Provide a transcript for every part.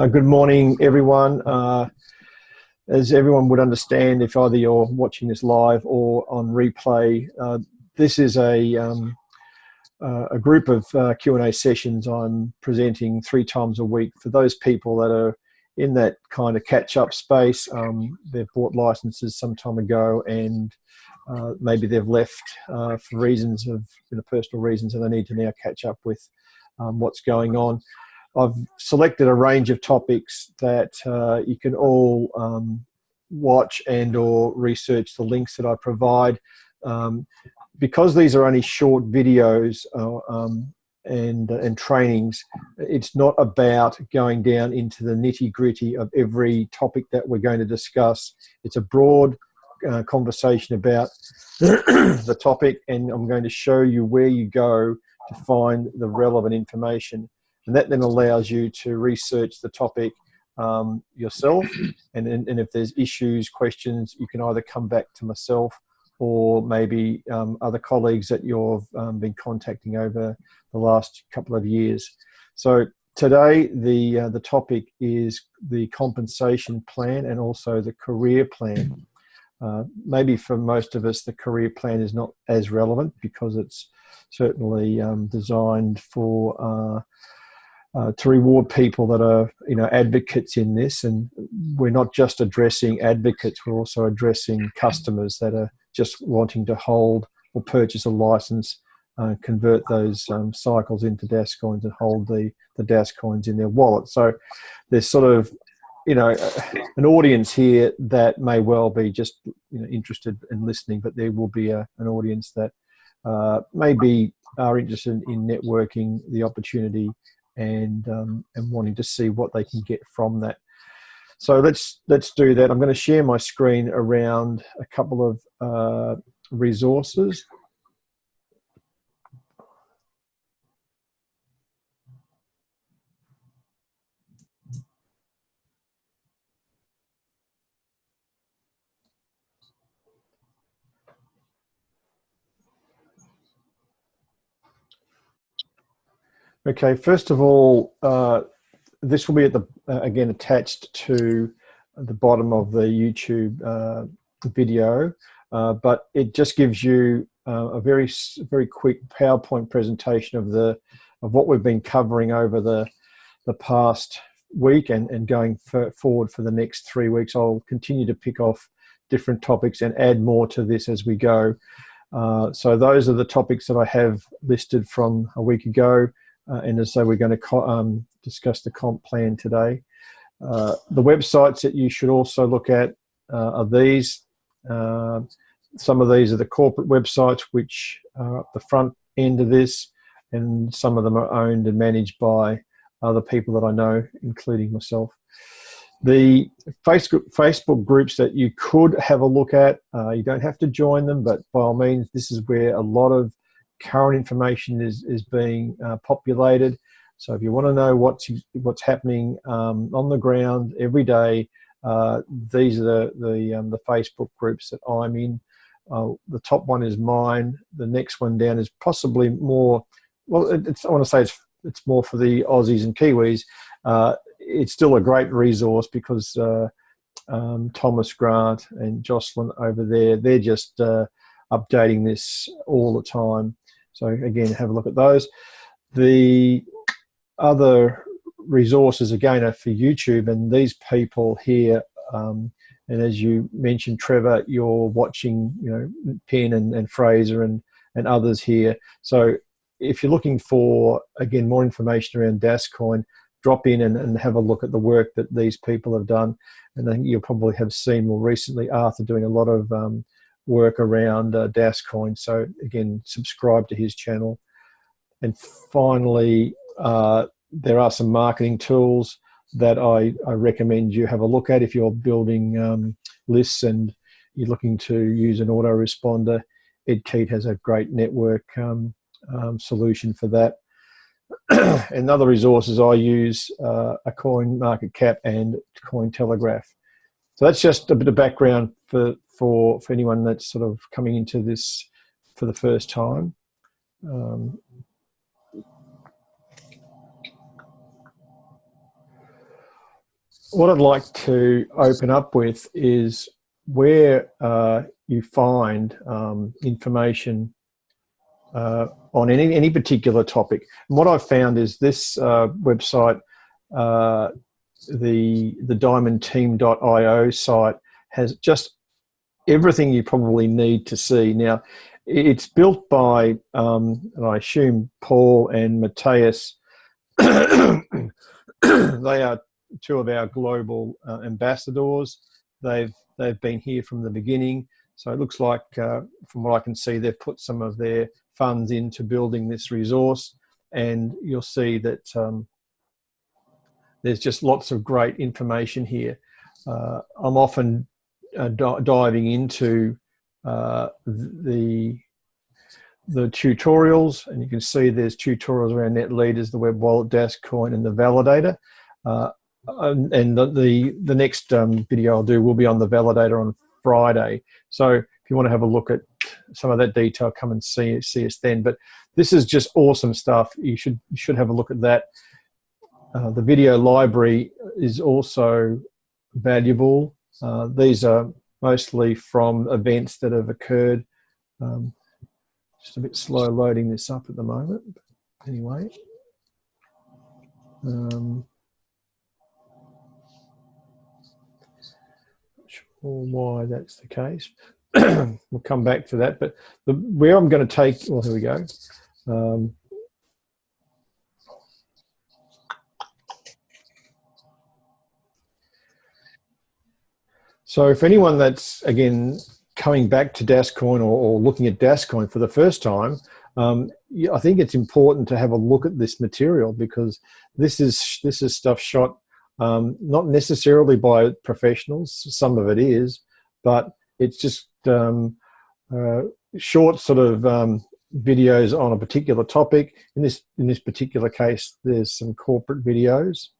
Good morning, everyone. As everyone would understand, if either you're watching this live or on replay, this is a group of Q&A sessions I'm presenting 3 times a week for those people that are in that kind of catch-up space. They've bought licenses some time ago, and maybe they've left for reasons of personal reasons, and they need to now catch up with what's going on. I've selected a range of topics that you can all watch and or research the links that I provide. Because these are only short videos and trainings, it's not about going down into the nitty-gritty of every topic that we're going to discuss. It's a broad conversation about the topic, and I'm going to show you where you go to find the relevant information. And that then allows you to research the topic yourself. And if there's issues, questions, you can either come back to myself or maybe other colleagues that you've been contacting over the last couple of years. So today, the topic is the compensation plan and also the career plan. Maybe for most of us, the career plan is not as relevant because it's certainly designed for to reward people that are, advocates in this. And we're not just addressing advocates, we're also addressing customers that are just wanting to hold or purchase a license, convert those cycles into Dascoins and hold the Dascoins in their wallet. So there's sort of, an audience here that may well be just, interested in listening, but there will be an audience that maybe are interested in networking, the opportunity, and wanting to see what they can get from that. So let's do that. I'm going to share my screen around a couple of resources. Okay, first of all, this will be at again attached to the bottom of the YouTube video, but it just gives you a very quick PowerPoint presentation of what we've been covering over the past week and going forward for the next 3 weeks. I'll continue to pick off different topics and add more to this as we go. So those are the topics that I have listed from a week ago. And as I say, we're going to discuss the comp plan today. The websites that you should also look at are these. Some of these are the corporate websites, which are at the front end of this, and some of them are owned and managed by other people that I know, including myself. The Facebook groups that you could have a look at, you don't have to join them, but by all means, this is where a lot of current information is being populated. So if you want to know what's happening on the ground every day, these are the Facebook groups that I'm in. The top one is mine. The next one down is possibly more. Well, I want to say it's more for the Aussies and Kiwis. It's still a great resource because Thomas Grant and Jocelyn over there, they're just updating this all the time. So again, have a look at those. The other resources again are for YouTube, and these people here, and as you mentioned, Trevor, you're watching, Penn and Fraser and others here. So if you're looking for, again, more information around Dascoin, drop in and have a look at the work that these people have done. And I think you'll probably have seen more recently Arthur doing a lot of work around Dascoin. So again, subscribe to his channel. And finally, there are some marketing tools that I recommend you have a look at if you're building lists and you're looking to use an autoresponder. Ed Keat has a great network solution for that. And other resources I use are CoinMarketCap and Cointelegraph. So that's just a bit of background for anyone that's sort of coming into this for the first time. what I'd like to open up with is where you find information on any particular topic. And what I've found is this website, the diamondteam.io site, has just everything you probably need to see. Now, it's built by, and I assume Paul and Matthias. They are two of our global ambassadors. They've been here from the beginning. So it looks like, from what I can see, they've put some of their funds into building this resource, and you'll see that there's just lots of great information here. I'm often diving into the tutorials, and you can see there's tutorials around net leaders, the web wallet, Dascoin, and the Validator. And the next video I'll do will be on the Validator on Friday. So if you want to have a look at some of that detail, come and see us then. But this is just awesome stuff. You should have a look at that. The video library is also valuable. These are mostly from events that have occurred. Just a bit slow loading this up at the moment. Anyway. Not sure why that's the case. We'll come back to that. But where I'm going to take, well, here we go. So for anyone that's, again, coming back to Dascoin or looking at Dascoin for the first time, I think it's important to have a look at this material, because this is stuff shot not necessarily by professionals. Some of it is, but it's just short sort of videos on a particular topic. In this particular case, there's some corporate videos.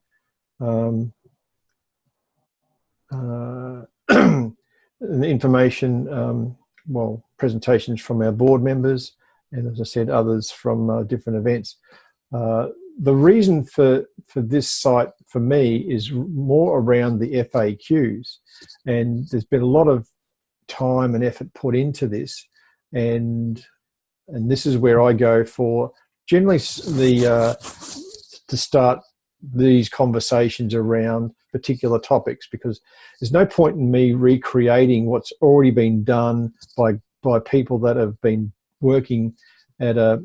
The information, well, presentations from our board members, and as I said, others from different events. The reason for this site for me is more around the FAQs, and there's been a lot of time and effort put into this, and this is where I go for generally to start these conversations around particular topics, because there's no point in me recreating what's already been done by people that have been working at a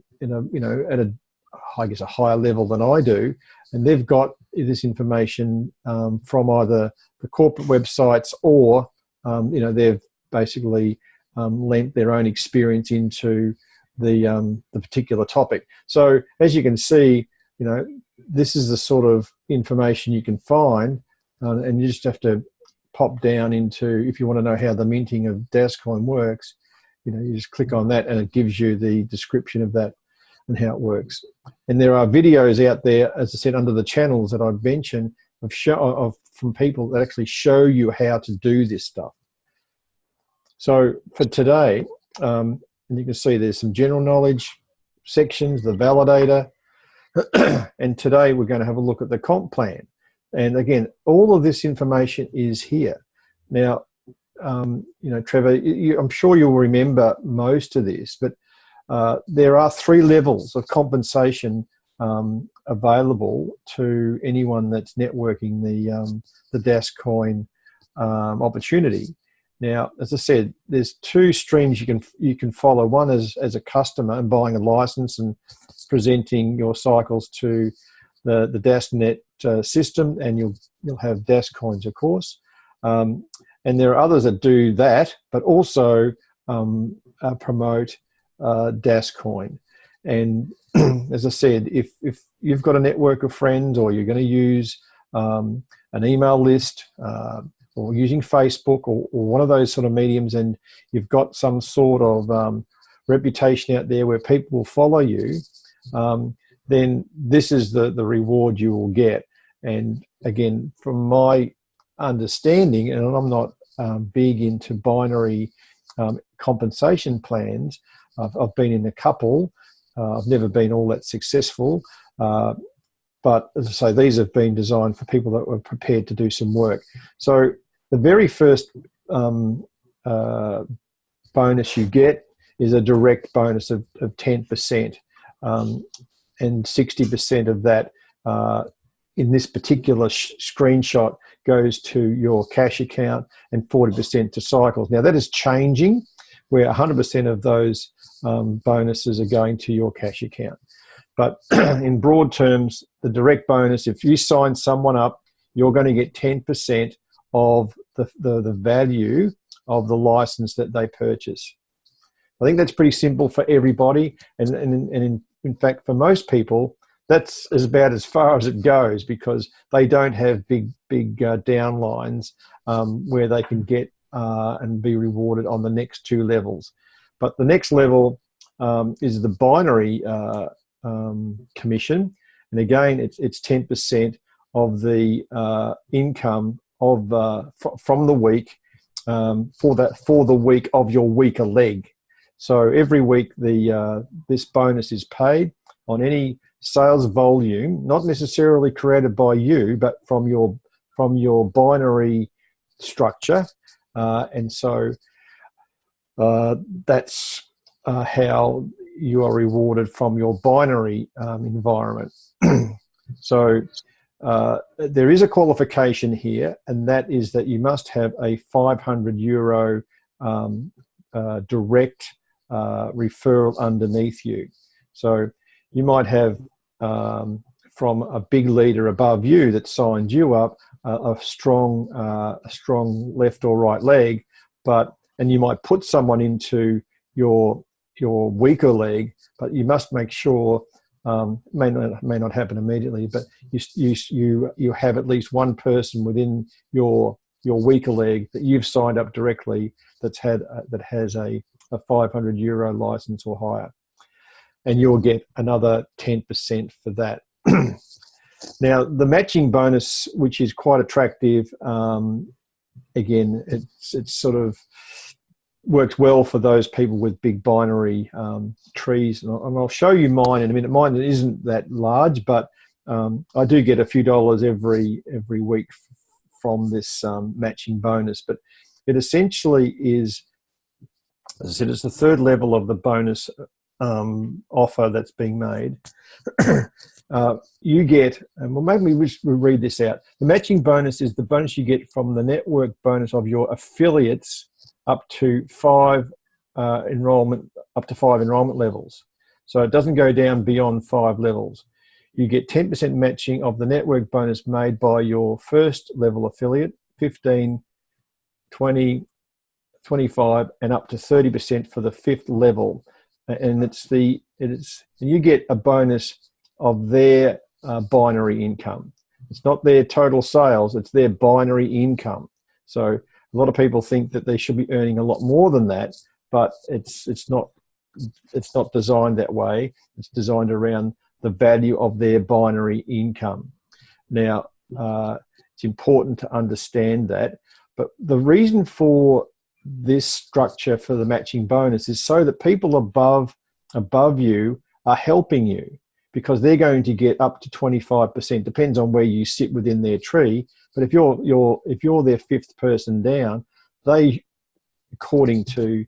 I guess a higher level than I do, and they've got this information from either the corporate websites or they've basically lent their own experience into the particular topic. So as you can see, this is the sort of information you can find, and you just have to pop down into, if you want to know how the minting of Dascoin works, you just click on that and it gives you the description of that and how it works. And there are videos out there, as I said, under the channels that I've mentioned, from people that actually show you how to do this stuff. So for today, and you can see there's some general knowledge sections, the Validator, and today we're going to have a look at the comp plan. And again, all of this information is here. Now, Trevor, I'm sure you'll remember most of this, but there are 3 levels of compensation available to anyone that's networking the Dascoin opportunity. Now, as I said, there's 2 streams you can follow. One is as a customer and buying a license and presenting your cycles to the DasNet system, and you'll have Dascoins, of course. And there are others that do that, but also promote Dascoin. And as I said, if you've got a network of friends, or you're going to use an email list, or using Facebook or one of those sort of mediums, and you've got some sort of reputation out there where people will follow you, then this is the reward you will get. And again, from my understanding, and I'm not big into binary compensation plans, I've been in a couple. I've never been all that successful, but but as I say, these have been designed for people that were prepared to do some work. So the very first bonus you get is a direct bonus of 10%, and 60% of that in this particular screenshot goes to your cash account and 40% to cycles. Now that is changing, where 100% of those bonuses are going to your cash account. But in broad terms, the direct bonus, if you sign someone up, you're going to get 10% of the value of the license that they purchase. I think that's pretty simple for everybody, and in fact, for most people, that's about as far as it goes, because they don't have big downlines where they can get and be rewarded on the next two levels. But the next level is the binary commission, and again, it's 10% of the income of from the week for the week of your weaker leg. So every week this bonus is paid on any sales volume, not necessarily created by you, but from your binary structure, and so that's how you are rewarded from your binary environment. So there is a qualification here, and that is that you must have a €500 direct referral underneath you. So you might have from a big leader above you that signed you up a strong left or right leg, and you might put someone into your weaker leg, but you must make sure may not happen immediately, but you have at least one person within your weaker leg that you've signed up directly that has a €500 license or higher, and you'll get another 10% for that. Now, the matching bonus, which is quite attractive, again, it's sort of works well for those people with big binary trees, and I'll show you mine in a minute. Mine isn't that large, but I do get a few dollars every week from this matching bonus. But it essentially is, as I said, it's the third level of the bonus offer that's being made. You get, and well, maybe we'll read this out. The matching bonus is the bonus you get from the network bonus of your affiliates up to five enrollment levels. So it doesn't go down beyond 5 levels. You get 10% matching of the network bonus made by your first level affiliate, 15, 20, 25, and up to 30% for the 5th level. And you get a bonus of their binary income. It's not their total sales, it's their binary income. So a lot of people think that they should be earning a lot more than that, but it's not designed that way. It's designed around the value of their binary income. Now, it's important to understand that, but the reason for this structure for the matching bonus is so that people above you are helping you, because they're going to get up to 25%. Depends on where you sit within their tree. But if you're their 5th person down, they, according to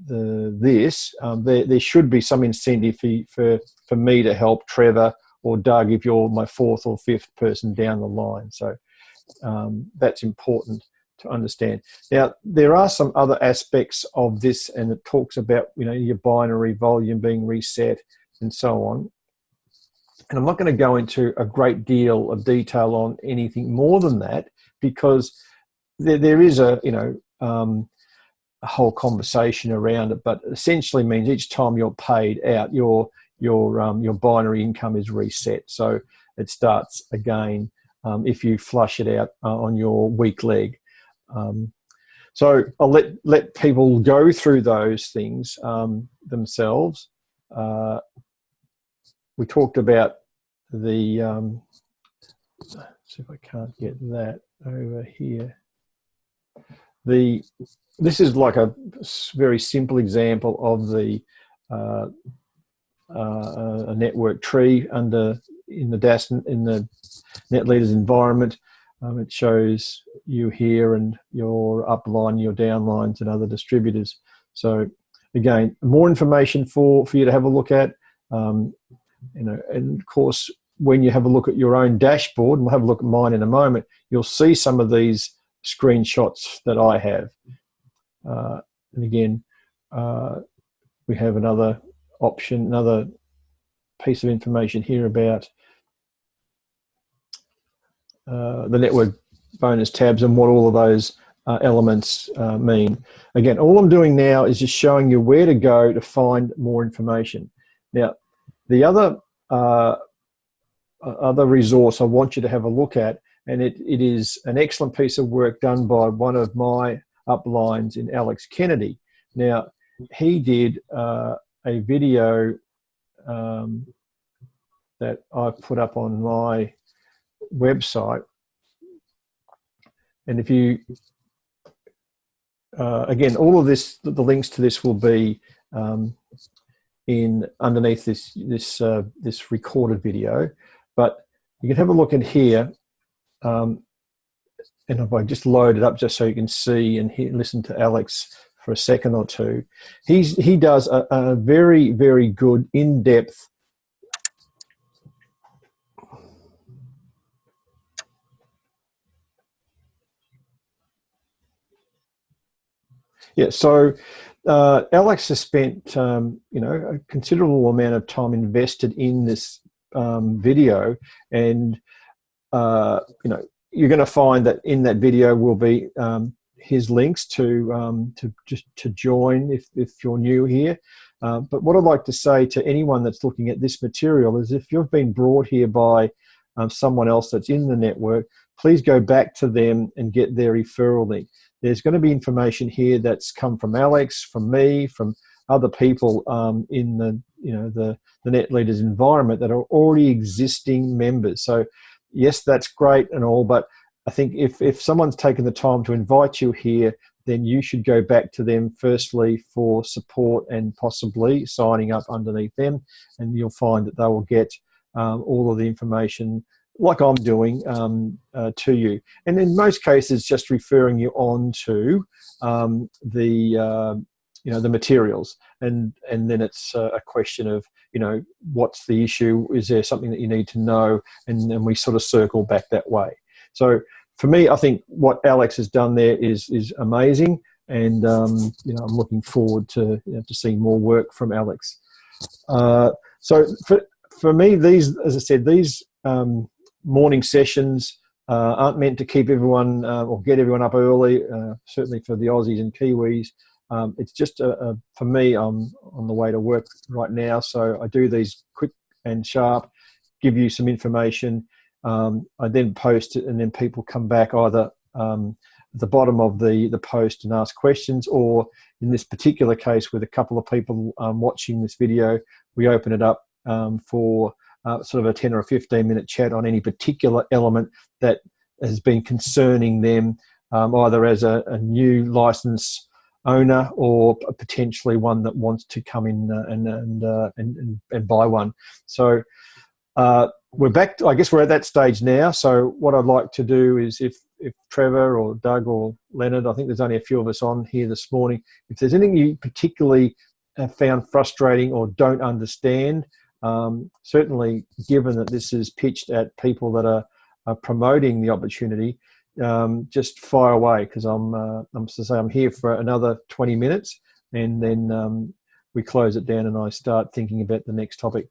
there should be some incentive for me to help Trevor or Doug if you're my 4th or 5th person down the line. So that's important to understand. Now, there are some other aspects of this, and it talks about your binary volume being reset and so on. And I'm not going to go into a great deal of detail on anything more than that, because there is a whole conversation around it. But essentially means each time you're paid out, your binary income is reset. So it starts again if you flush it out on your weak leg. So I'll let people go through those things themselves. We talked about the, let's see if I can't get that over here. This is like a very simple example of a network tree under in the net leaders environment. It shows you here and your upline, your downlines, and other distributors. So again, more information for you to have a look at. And of course, when you have a look at your own dashboard, and we'll have a look at mine in a moment, you'll see some of these screenshots that I have. And again, we have another option, another piece of information here about the network bonus tabs and what all of those elements mean. Again, all I'm doing now is just showing you where to go to find more information. Now, the other resource I want you to have a look at, and it is an excellent piece of work done by one of my uplines in Alex Kennedy. Now, he did a video that I put up on my website, and if you again, all of this, the links to this will be underneath this recorded video, but you can have a look in here, and if I just load it up just so you can see and listen to Alex for a second or two, he does a very, very good in-depth so Alex has spent a considerable amount of time invested in this video, and you're going to find that in that video will be his links to join if you're new here. But what I'd like to say to anyone that's looking at this material is, if you've been brought here by someone else that's in the network, please go back to them and get their referral link. There's going to be information here that's come from Alex, from me, from other people in the net leaders environment that are already existing members. So yes, that's great and all, but I think if someone's taken the time to invite you here, then you should go back to them firstly for support and possibly signing up underneath them, and you'll find that they will get all of the information like I'm doing to you, and in most cases just referring you on to the materials, and then it's a question of what's the issue, is there something that you need to know, and then we sort of circle back that way. So for me, I think what Alex has done there is amazing, and I'm looking forward to seeing more work from Alex. So for me, these, as I said, these morning sessions aren't meant to keep everyone or get everyone up early, certainly for the Aussies and Kiwis. It's just for me, I'm on the way to work right now, so I do these quick and sharp, give you some information. I then post it, and then people come back either at the bottom of the post and ask questions, or in this particular case with a couple of people watching this video, we open it up for sort of a 10 or a 15-minute chat on any particular element that has been concerning them, either as a new license owner or potentially one that wants to come in and buy one. So we're back. I guess we're at that stage now. So what I'd like to do is, if Trevor or Doug or Leonard, I think there's only a few of us on here this morning, if there's anything you particularly have found frustrating or don't understand, certainly given that this is pitched at people that are promoting the opportunity, just fire away, because I'm here for another 20 minutes, and then we close it down and I start thinking about the next topic.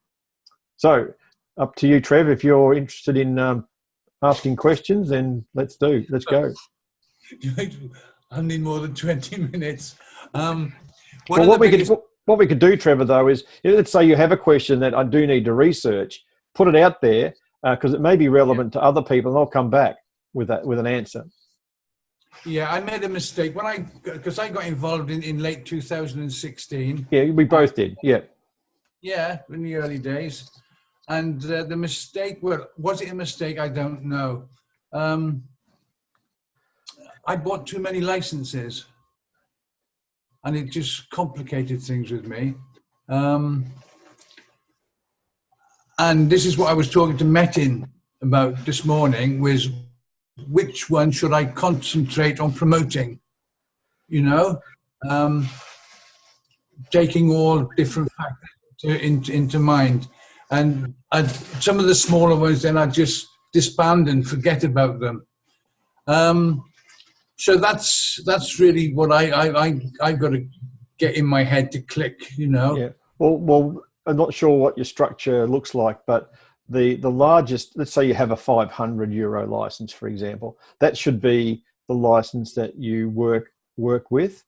So up to you, Trev. If you're interested in asking questions, then let's go. I need more than 20 minutes. What we could do, Trevor, though, is, let's say you have a question that I do need to research, put it out there, because it may be relevant to other people, and I'll come back with an answer. Yeah, I made a mistake because I got involved in late 2016. Yeah, we both did. Yeah. Yeah, in the early days. And the mistake, was it a mistake? I don't know. I bought too many licenses, and it just complicated things with me. And this is what I was talking to Metin about this morning, was which one should I concentrate on promoting? You know, taking all different factors into mind. And some of the smaller ones, then I just disband and forget about them. So that's really what I've got to get in my head to click, you know. Yeah. Well, I'm not sure what your structure looks like, but the largest, let's say you have a 500 euro license, for example, that should be the license that you work with.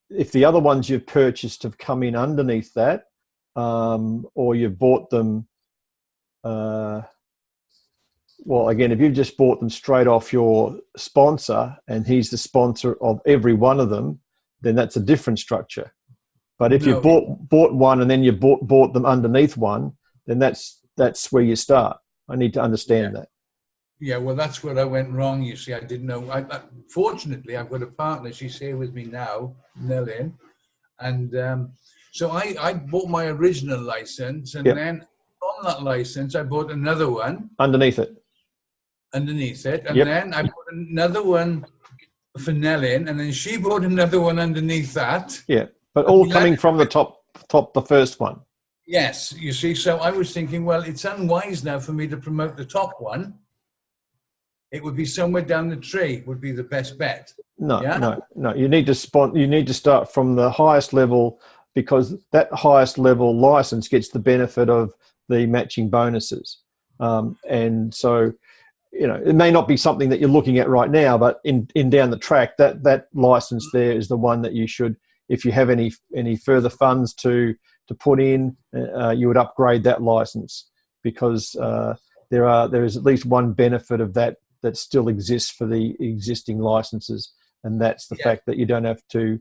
If the other ones you've purchased have come in underneath that, or you've bought them, well, again, if you've just bought them straight off your sponsor and he's the sponsor of every one of them, then that's a different structure. But if you bought one and then you bought them underneath one, then that's where you start. I need to understand that. Yeah, well, that's where I went wrong. You see, I didn't know. Fortunately, I've got a partner. She's here with me now, Nellin, and so I bought my original license, and then on that license, I bought another one underneath it, and then I bought another one for Nellin, and then she bought another one underneath that. Yeah, but all coming from the top, the first one. Yes, you see. So I was thinking, well, it's unwise now for me to promote the top one. It would be somewhere down the tree would be the best bet. No. You need to start from the highest level, because that highest level license gets the benefit of the matching bonuses. And so, you know, it may not be something that you're looking at right now, but in down the track, that license there is the one that you should, if you have any further funds to put in, you would upgrade that license, because there is at least one benefit of that still exists for the existing licenses, and that's the fact that you don't have to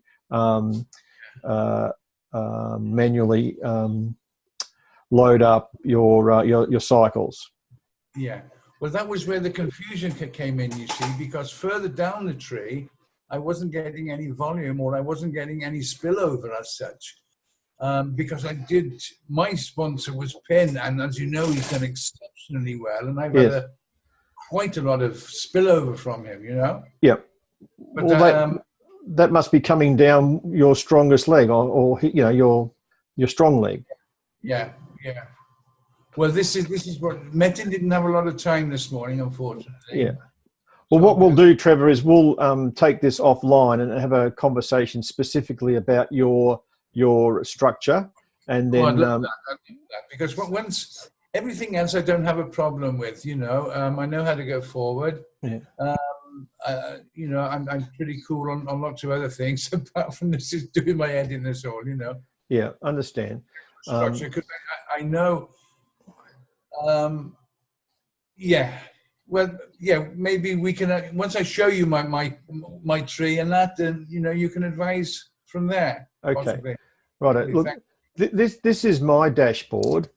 manually load up your cycles. Yeah, well, that was where the confusion came in, you see, because further down the tree, I wasn't getting any volume, or I wasn't getting any spillover as such, because my sponsor was Penn, and as you know, he's done exceptionally well, and I've had quite a lot of spillover from him, you know? Yeah. But well, that must be coming down your strongest leg, or you know, your strong leg. Yeah. Well, this is what Metin didn't have a lot of time this morning, unfortunately. Yeah. Well, what we'll do, Trevor, is we'll take this offline and have a conversation specifically about your structure, and then because once everything else I don't have a problem with, you know. I know how to go forward. Yeah. You know, I'm pretty cool on lots of other things apart from this is doing my head in this all, you know. Yeah, understand. Structure, because I know. Well, yeah. Maybe we can once I show you my tree and that, then you know you can advise from there. Okay. Possibly. Right. Look, this is my dashboard.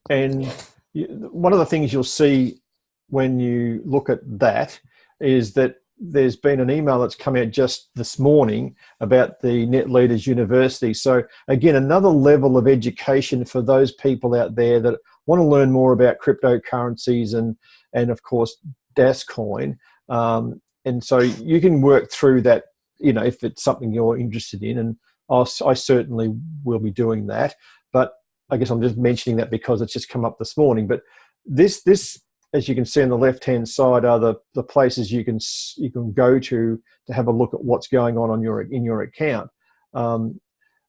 And one of the things you'll see when you look at that is that there's been an email that's come out just this morning about the Net Leaders University. So again, another level of education for those people out there that want to learn more about cryptocurrencies and of course Dascoin. And so you can work through that, you know, if it's something you're interested in, and I certainly will be doing that. But I guess I'm just mentioning that because it's just come up this morning. But this, as you can see on the left-hand side, are the places you can go to have a look at what's going on in your account. I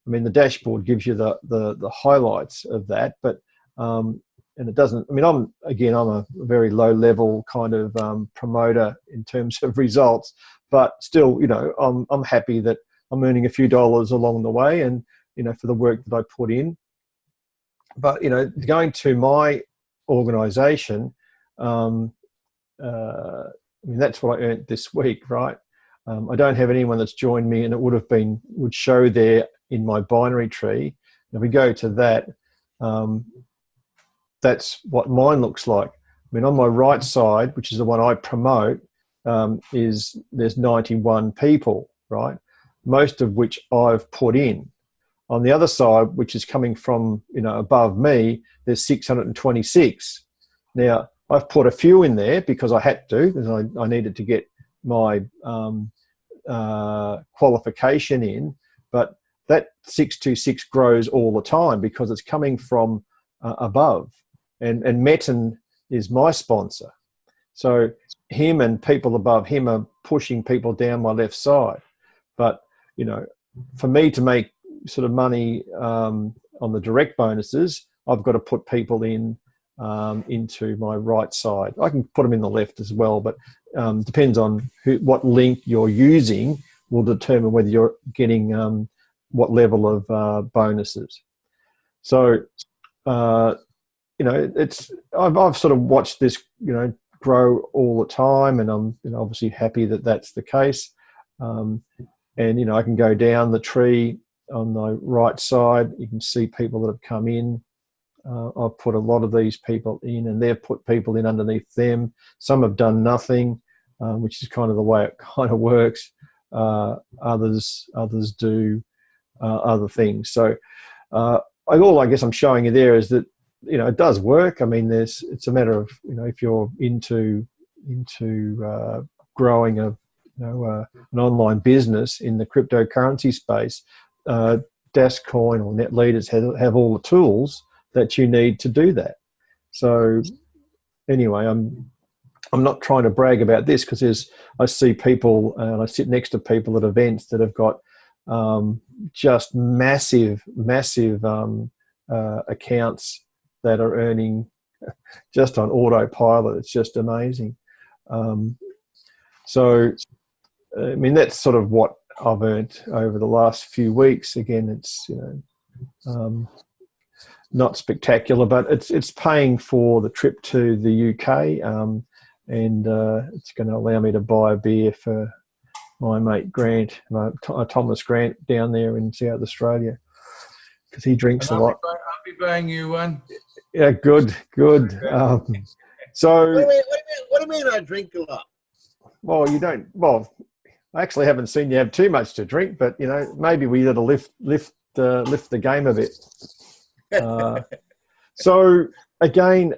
mean, the dashboard gives you the highlights of that, but and it doesn't. I mean, I'm a very low-level kind of promoter in terms of results, but still, you know, I'm happy that I'm earning a few dollars along the way, and you know, for the work that I put in. But, you know, going to my organisation, I mean, that's what I earned this week, right? I don't have anyone that's joined me, and it would show there in my binary tree. If we go to that, that's what mine looks like. I mean, on my right side, which is the one I promote, there's 91 people, right? Most of which I've put in. On the other side, which is coming from, above me, there's 626. Now, I've put a few in there because I had to, because I needed to get my qualification in, but that 626 grows all the time because it's coming from above. And Metin is my sponsor. So him and people above him are pushing people down my left side. But, for me to make sort of money on the direct bonuses, I've got to put people in into my right side. I can put them in the left as well, but depends on what link you're using will determine whether you're getting what level of bonuses. So, I've sort of watched this, grow all the time, and I'm obviously happy that that's the case. And I can go down the tree on the right side. You can see people that have come in. I've put a lot of these people in, and they've put people in underneath them. Some have done nothing, which is kind of the way it kind of works. Others do other things. So all I guess I'm showing you there is that it does work. I mean, it's a matter of if you're into growing an online business in the cryptocurrency space. Dascoin or Net Leaders have all the tools that you need to do that. So anyway, I'm not trying to brag about this because I see people and I sit next to people at events that have got just massive accounts that are earning just on autopilot. It's just amazing. So, I mean, that's sort of what I've earned over the last few weeks. Again, it's not spectacular, but it's paying for the trip to the UK, and it's going to allow me to buy a beer for my mate Grant, Thomas Grant, down there in South Australia, because he drinks a lot. I'll be buying you one. Yeah, good. So, what do you mean I drink a lot? Well, you don't. Well, I actually haven't seen you have too much to drink, but maybe we ought to lift the game a bit. So again,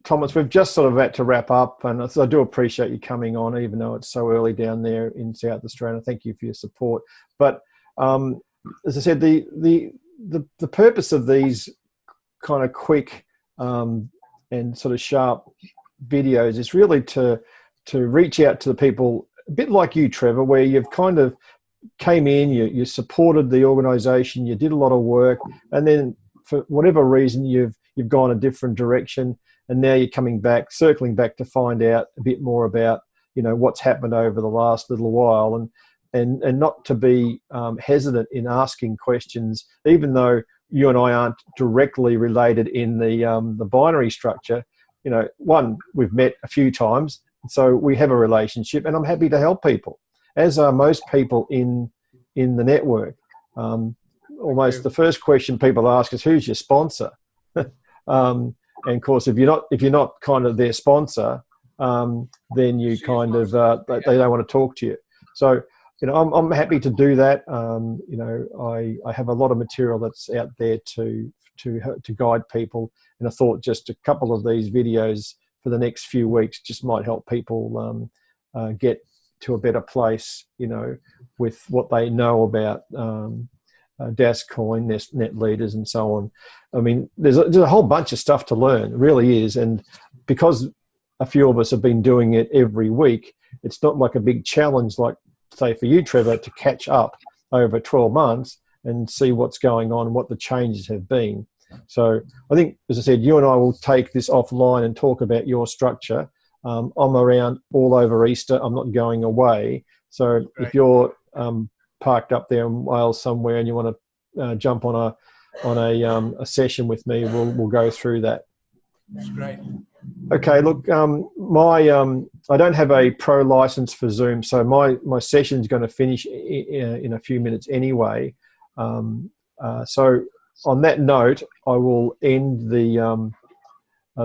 Thomas, we've just sort of had to wrap up, and so I do appreciate you coming on, even though it's so early down there in South Australia. Thank you for your support. But as I said, the purpose of these kind of quick and sort of sharp videos is really to reach out to the people, a bit like you, Trevor, where you've kind of came in, you supported the organisation, you did a lot of work, and then for whatever reason you've gone a different direction, and now you're coming back, circling back to find out a bit more about what's happened over the last little while, and not to be hesitant in asking questions, even though you and I aren't directly related in the binary structure. One, we've met a few times, so we have a relationship, and I'm happy to help people, as are most people in the network. Almost the first question people ask is, "Who's your sponsor?" And of course, if you're not kind of their sponsor, then you kind of they don't want to talk to you. So I'm happy to do that. I have a lot of material that's out there to guide people, and I thought just a couple of these videos for the next few weeks just might help people get to a better place, with what they know about Dascoin, Net Leaders, and so on. I mean, there's a whole bunch of stuff to learn, it really is. And because a few of us have been doing it every week, it's not like a big challenge, like, say, for you, Trevor, to catch up over 12 months and see what's going on and what the changes have been. So I think, as I said, you and I will take this offline and talk about your structure. I'm around all over Easter. I'm not going away. So if you're parked up there in Wales somewhere and you want to jump on a session with me, we'll go through that. That's great. Okay, look, I don't have a pro license for Zoom, so my session's going to finish in a few minutes anyway. So on that note, I will end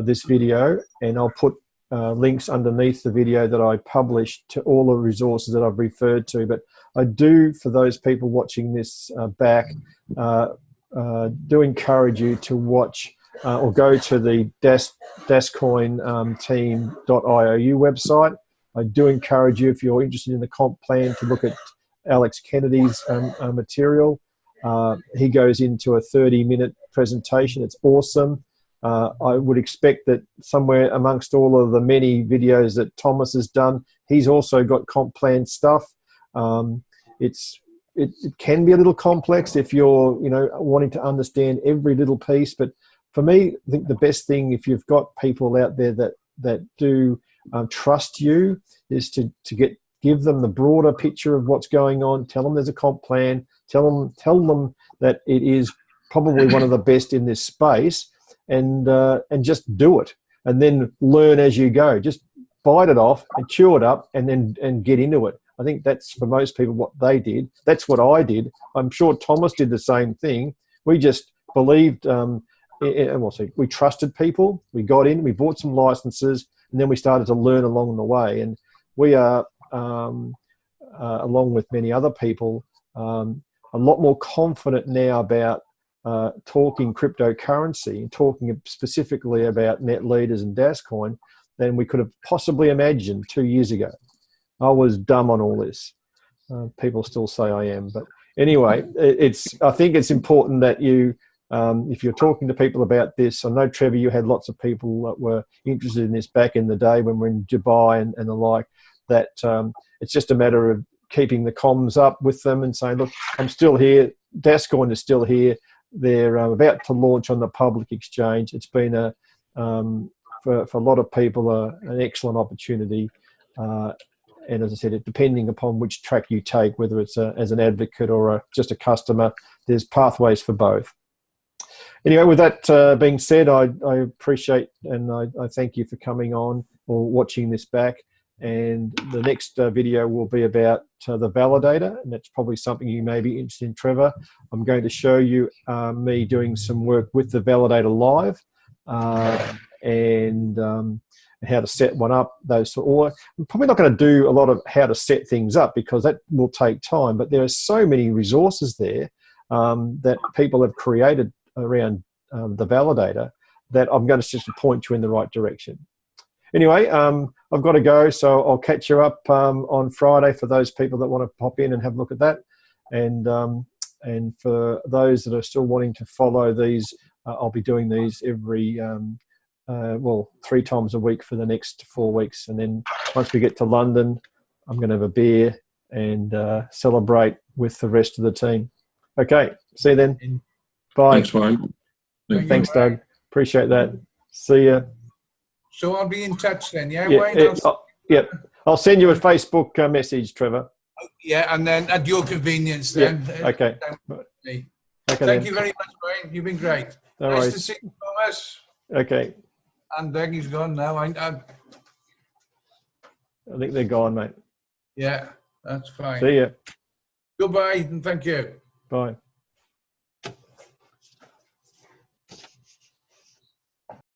this video, and I'll put links underneath the video that I published to all the resources that I've referred to. But I do, for those people watching this back, do encourage you to watch or go to the Dascoin team.iou website. I do encourage you, if you're interested in the comp plan, to look at Alex Kennedy's material. He goes into a 30-minute presentation. It's awesome. I would expect that somewhere amongst all of the many videos that Thomas has done, he's also got comp plan stuff. It can be a little complex if you're wanting to understand every little piece. But for me, I think the best thing, if you've got people out there that do trust you, is to give them the broader picture of what's going on. Tell them there's a comp plan. Tell them that it is probably one of the best in this space. And just do it, and then learn as you go. Just bite it off and chew it up, and get into it. I think that's, for most people, what they did. That's what I did. I'm sure Thomas did the same thing. We just believed, we trusted people. We got in, we bought some licenses, and then we started to learn along the way. And we are, along with many other people, a lot more confident now about talking cryptocurrency and talking specifically about net leaders and Dascoin than we could have possibly imagined 2 years ago. I was dumb on all this. People still say I am, but anyway, I think it's important that you, if you're talking to people about this, I know, Trevor, you had lots of people that were interested in this back in the day when we're in Dubai and the like, that it's just a matter of keeping the comms up with them and saying, look, I'm still here. Dascoin is still here. They're about to launch on the public exchange. It's been for a lot of people an excellent opportunity. And as I said, depending upon which track you take, whether it's as an advocate or just a customer, there's pathways for both. Anyway, with that being said, I appreciate and I thank you for coming on or watching this back. And the next video will be about the Validator, and that's probably something you may be interested in, Trevor. I'm going to show you me doing some work with the Validator live and how to set one up. I'm probably not going to do a lot of how to set things up because that will take time, but there are so many resources there that people have created around the Validator that I'm going to just point you in the right direction. Anyway, I've got to go, so I'll catch you up on Friday for those people that want to pop in and have a look at that. And for those that are still wanting to follow these, I'll be doing these every, 3 times a week for the next 4 weeks. And then once we get to London, I'm going to have a beer and celebrate with the rest of the team. Okay, see you then. Bye. Thanks, Wayne. Thanks, Doug. Appreciate that. See ya. So I'll be in touch then, yeah, yeah, Wayne? I'll send you a Facebook message, Trevor. Yeah, and then at your convenience then. Yeah, okay. Thank you very much, Wayne. You've been great. No nice worries. to see you, Thomas. Okay. And Dougie's gone now. I think they're gone, mate. Yeah, that's fine. See ya. Goodbye and thank you. Bye.